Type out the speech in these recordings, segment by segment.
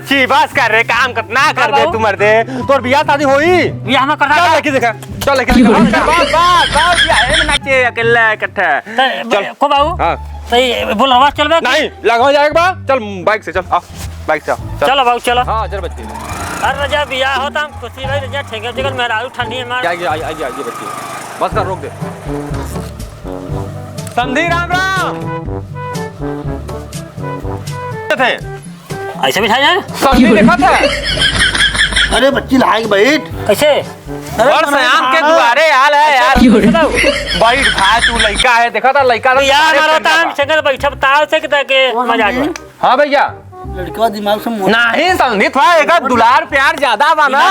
बच्ची बस कर रे काम कितना कर दे तू मर दे तोर बियाह शादी होई बियाह में करना चल लड़की देखा चल लड़की बस बस बियाह है नाचे अकेला इकट्ठा चल को बाबू हां सही बोल आवाज चलबे नहीं लगवा जाएगा बा चल बाइक से चल आ बाइक से चलो बाबू चलो हां चल बच्ची अरे रजा बियाह होता हम खुशी भाई रजा ठेके जगल मेहरारू ठंडी है मार आइए बच्ची बस कर रोक दे संधि राम राम थे ऐसे बिठा जाए संधि देखा था अरे बच्ची लायक बैठ कैसे और सयाम के दुआरे हाल है यार बैठ भाई तू लड़का है देखा था लड़का यार रहता हम संगल बैठब ताव से के मजाक में हां भैया लड़का दिमाग से नहीं संधि थोड़ा एक दुलार प्यार ज्यादा बना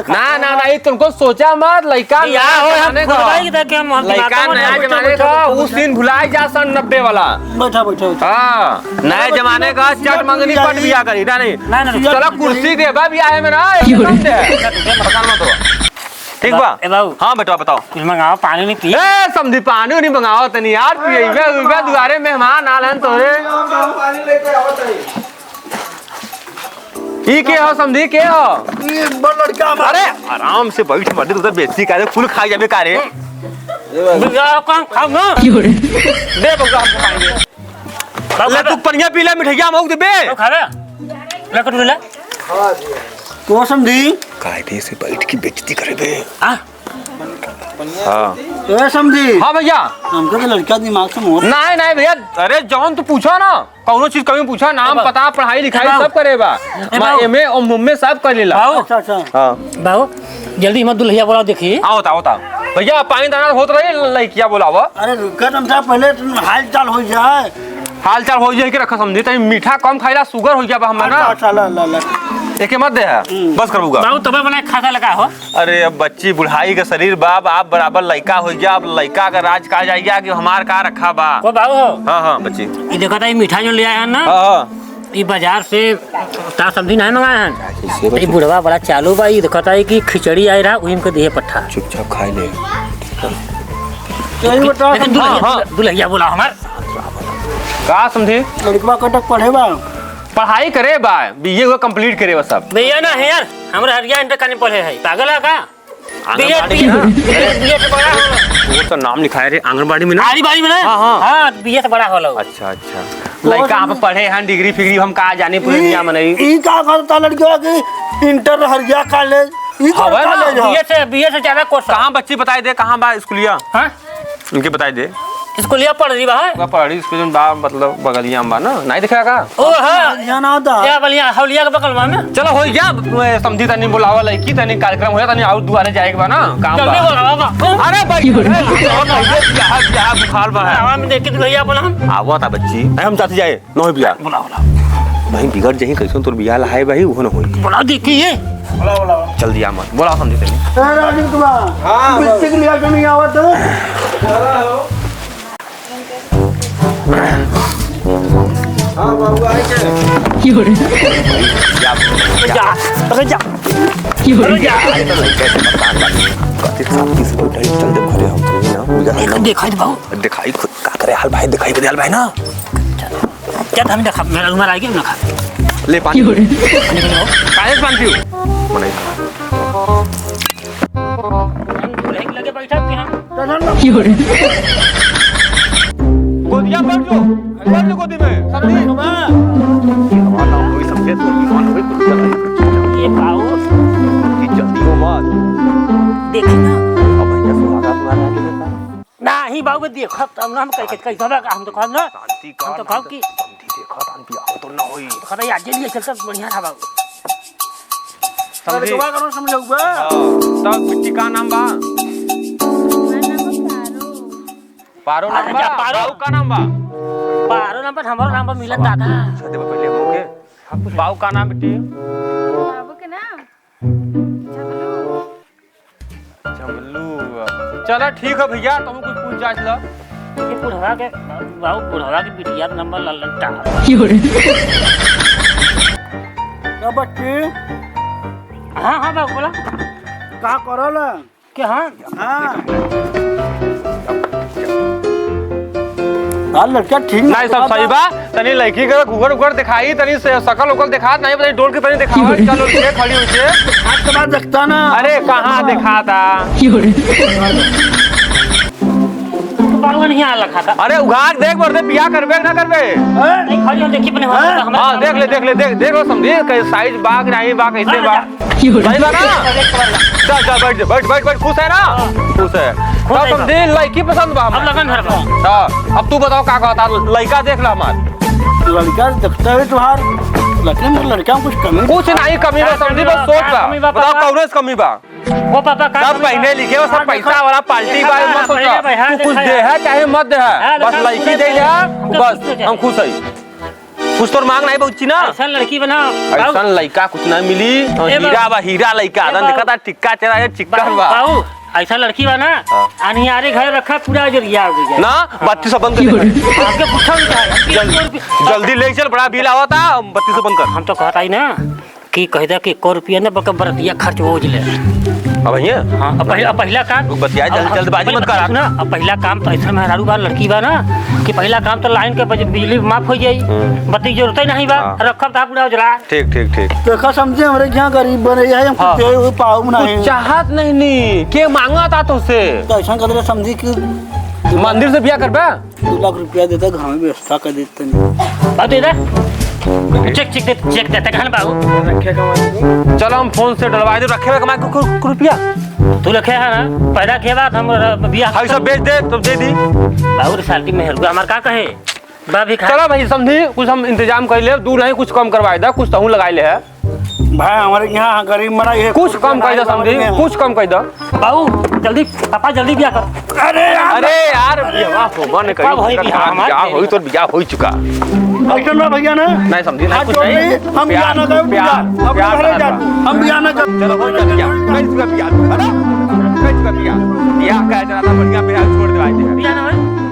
ना नहीं तुमको सोचा मत लड़का लड़का नया जमाने का उस दिन भुलाई जा सन 90 वाला बैठा बैठा हाँ नए जमाने का चट मंगनी पट बिया करी नहीं चलो कुर्सी दे बिया में ना ठीक बा हाँ बेटा बताओ मंगाओ पानी नहीं पी समझी पानी नहीं मंगाओ तनी यार पिए दुआरे मेहमान आल हैं तोरे ई के हो समझी के हो ये बड़ लड़का अरे आराम से बैठ मत उधर बेइज्जती करे फुल खाई जाबे कारे बिया कौन खाओ ना दे बउआ हमको पानी ले तू पनिया पी ले मिठाइया मौक दे बे खावे ले कटू ले तो समझी कायदे से बैठ की बेइज्जती करे बे हां ए समझी हां भैया हमको तो लड़का दिमाग से मोर नहीं भैया अरे जॉन तू पूछो ना कौनो चीज कभी पूछा नाम पता पढ़ाई लिखाई सब करेबा एमए और मुम्मे सब कर लेला अच्छा हां बाबू जल्दी मत दुल्हिया बोलाओ देखी आओ भैया पानी दाना होत रही लड़किया बोलावा अरे रुका तुम पहले हाल चाल हो जाए हाल चाल हो जाए के रखा समझी तई मीठा कम खाइला शुगर हो जाबा हमरा ना अच्छा ला एके मत दे बस करबूगा बाबू तबे बना खाता लगा हो अरे अब बच्ची बुढ़ाई का शरीर बाप आप बराबर लड़का हो गया अब लड़का का राज कहा जाएगा कि हमार का रखा बा को बाबू हो हां बच्ची ये देखो ता मीठा जो ले आया है ना हां ये बाजार से ता सब्जी नहीं मंगाया है ये बुढ़वा बड़ा चालू बा ये देखो ता कि खिचड़ी आई रहा उहिम के दिए पट्ठा चुपचाप खाई ले सही बता दुल्हिया बोला हमार का समझी लड़का कटक पढ़ेबा पढ़ाई करे बा बीए हुआ कंप्लीट करे बा सब भैया ना है यार हमरा हरिया इंटर करने पड़े है पागल है का आंगनबाड़ी बीए से बड़ा हो वो तो नाम लिखाए रे आंगनबाड़ी में ना आंगनबाड़ी में ना हां बीए से बड़ा होलो अच्छा लड़का आप पढ़े हैं डिग्री फिग्री हम कहा जाने पूरे दुनिया में नहीं ई का करता लड़का की इंटर हरिया कॉलेज ई कॉलेज बीए से ज्यादा कोर्स कहां बच्ची बताई दे कहां बा स्कूलिया हां उनके बताई दे स्कूलिया पढ़ रही बा पढ़ी स्कूल में बा मतलब बगलिया में बा ना नहीं दिखा का ओ हां जाना होता क्या बलिया हौलिया के बगल में चलो हो गया समझी तनी बुलावा लड़की तनी कार्यक्रम होया तनी और दुआरे जाएगा बा ना काम बा जल्दी बोलावा बा अरे भाई बियाह बुखार बा है आवा में देख के भैया बोला हम आवा ता बच्ची हम चाची जाए नो बियाह बोला भाई बिगड़ जही कैसे तोर बियाह लहाए भाई वो न होई बोला देखिए बोला चल दिया मत बोला समझी तनी ए राजीव कुमार हां बिस्तिक लिया क्यों नहीं आवत हां बाबू आए के जा अरे जा कति साथी से बैठे चल दे घरे हम ना दिखाई बाबू दिखाई खुद का करे हाल भाई दिखाई दे हाल भाई ना क्या हम देखा मेरा उमर आ गया ना खा ले पानी काहे पानी पियो मने ब्रेक लगे बैठा के हम गोदिया बैठ जो गोदी में समझी हमारा कोई समझे तो ईमान होई ये बाऊ कि जल्दी हो मत देखी ना अब भैया सुहागा तुम्हारा आगे देखा नहीं बाबू देखो तब ना हम कैसे हम तो खाब ना शांति का हम तो खाब की समझी देखा तान बियाह तो ना होई खड़ा आज लिए चलता बढ़िया था बाबू समझी लड़का करो समझौगा तब बिट्टी का नाम बा पारो नाम बा बाऊ का नाम बा पारो नंबर हमारा नंबर मिलन दादा दे पहले होके बाऊ का नाम बिट्टी बाबू के नाम चमलू चलो ठीक है भैया तुम कुछ पूछ जांच लो ये बुढ़वा के बाबू बुढ़वा के बिटिया नंबर ललटा क्या बच्ची हां बाबू बोला का करल के हां हां यार लड़का ठीक नहीं सब सही बा तनी लड़की के घुगर उगर दिखाई तनी से शकल उकल दिखात नहीं पता डोल के तनी दिखावा चलो ये खड़ी हुई है हाथ के बाद देखता ना। अरे कहाँ दिखाता बाबू नहीं आ रखा था। अरे उघाड़ देख बरदे बियाह करबे ना करबे नहीं खड़ी हम देखी बने हां देख लो समझी कैसे साइज बाग नहीं बा कैसे बा सही बा ना चल बैठ खुश है ना खुश है तब समझी लड़की पसंद बा अब लगन भर हां अब तू बताओ का कहता लड़का देख ला हमार लड़का देखता है तुम्हार लेकिन लड़का में कुछ कमी कुछ नहीं कमी बा समझी बस सोच बा बताओ कौन कमी बा वो पापा का सब पहले लिखे हो सब पैसा वाला पार्टी का मत सोचो तू कुछ दे है चाहे मत दे है बस लड़की दे दे बस हम खुश है कुछ तो मांग नहीं बहुची ना ऐसा लड़की बना ऐसा लड़का कुछ नहीं मिली हीरा लड़का देखा टिक्का चेहरा चिक्का बा ऐसा लड़की बा ना अनियारे घर रखा पूरा जरिया हो गया ना बत्ती से बंद कर आपके पूछा जल्दी ले चल बड़ा बिल आवा था बत्ती से बंद कर हम तो कहता ही ना कि कह दे कि 1 रुपया ना बल्कि बरतिया खर्च हो जले अब ये हाँ अब पहला काम बतिया जल्दबाजी मत कर ना अब पहला काम तो ऐसा मेहरारू बा लड़की बा ना कि पहला काम तो लाइन के बिजली माफ हो जाई बत्ती जरूरत ही नहीं बा रखब था पूरा उजला ठीक देखा समझे हमरे यहाँ गरीब बने है हम कुछ दे पाऊ नहीं चाहत नहीं के मांगा था तुझसे तो ऐसा कदर समझी कि मंदिर से बियाह करबा 2 लाख रुपया देता घर में व्यवस्था कर देते बात दे चेक देते कहन बाबू चलो हम फोन से डलवा दे रखे हुए कमाए को रुपया तू रखे है ना पैदा के बाद हम बियाह हाई सब बेच दे तब दे दी बाबू रिसाल्टी में हेरुआ हमार का कहे बा भी खा चलो भाई समझी कुछ हम इंतजाम कर ले दूर नहीं कुछ कम करवाए दा कुछ तहु लगाए ले है भाई हमारे यहाँ गरीब मरा है कुछ कम कर दो समझी कुछ कम कर दो बाबू जल्दी पापा जल्दी बियाह कर अरे यार बियाह हो बने कब होई बियाह? बियाह होई तो बियाह हो चुका ऐसा ना भैया ना नहीं समझी नहीं कुछ नहीं हम बियाह ना करें प्यार हम बियाह ना करें चलो हो गया बियाह है ना कैसे बियाह कह रहा था बढ़िया बियाह छोड़ दे भाई बियाह ना होई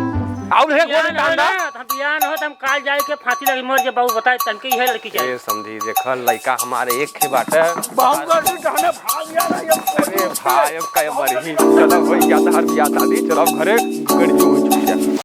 आउ रे कोने काम दा हम बियाह न हो हम काल जाए के फांसी लगी मर जे बाबू बताए तनके है लड़की चाहिए ए समझी देख लड़का हमारे एक के बाटे बाहुबली कहने भाग गया ना ये अरे भाई अब काय मरही चलो हो गया हर बियाह शादी चलो घरे गड़ी हो चुकी है।